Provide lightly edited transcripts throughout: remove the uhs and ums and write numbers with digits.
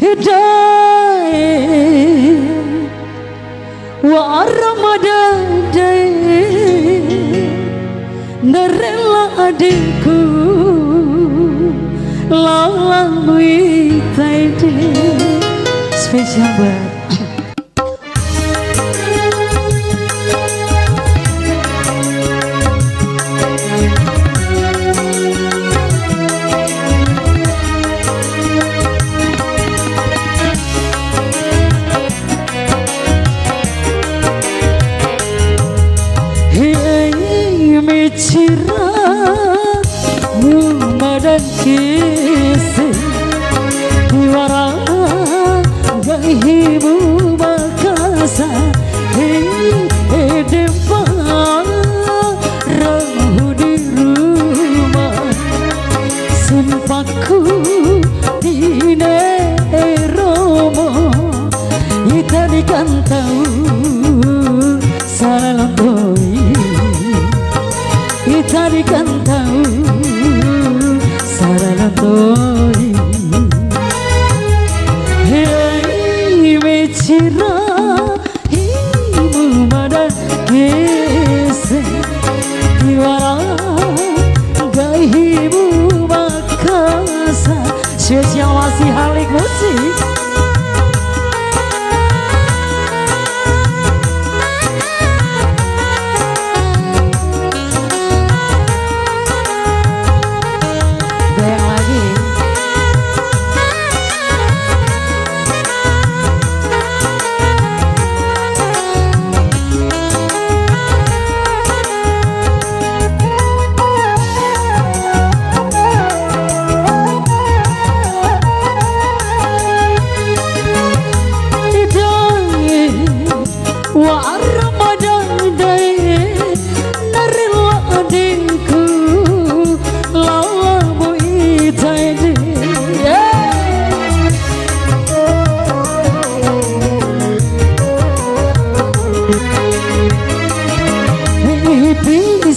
hidayah wa Ramadan nerela adikku lalui taide spesial buat dan kisi diwara gahimu bakasa hidempa rahu di rumah simpaku dine romo itanikan tahu salah lamboi itanikan tahu Saranatoi Hei mecira Himu madan kese Tiwara Gahimu makasa Spesial masih halik musik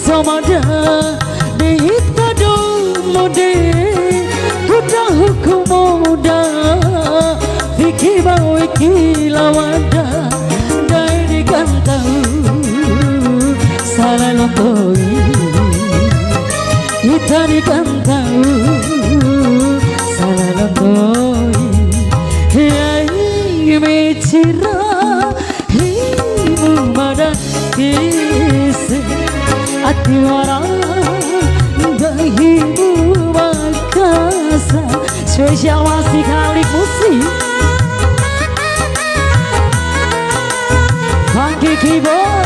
Samada diita domode kuda hukum muda fikir bawa kilawada dari kantau salah lopoi ita di kantau salah lopoi hei mecira himu madan kisi Atiwara gahimu makasa spesial masih kali musik funky keyboard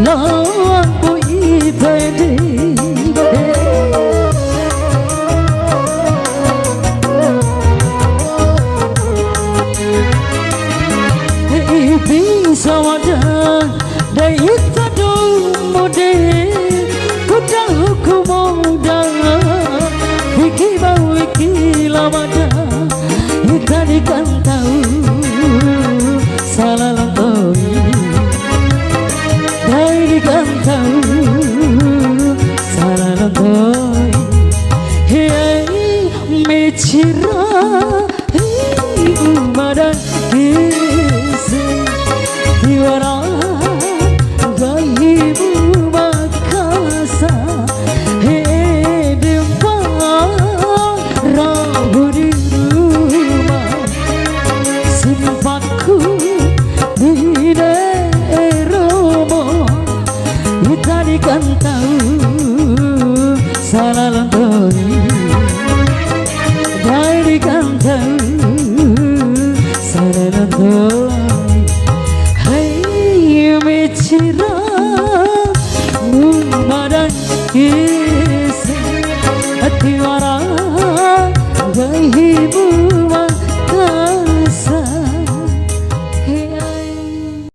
lawan bui tadi bisa wadah dan ita domode kuda hukum muda fikir bawa kilawada ita dikantau salah lamboi kantau salah lamboi hei mecira himu madan kisi tiwara gahimu makasa hei dempa rahu di rumah simpaku dine Tadi kan tahu salah lamboi Tadi kan tahu salah lamboi Hai mecira Mumadan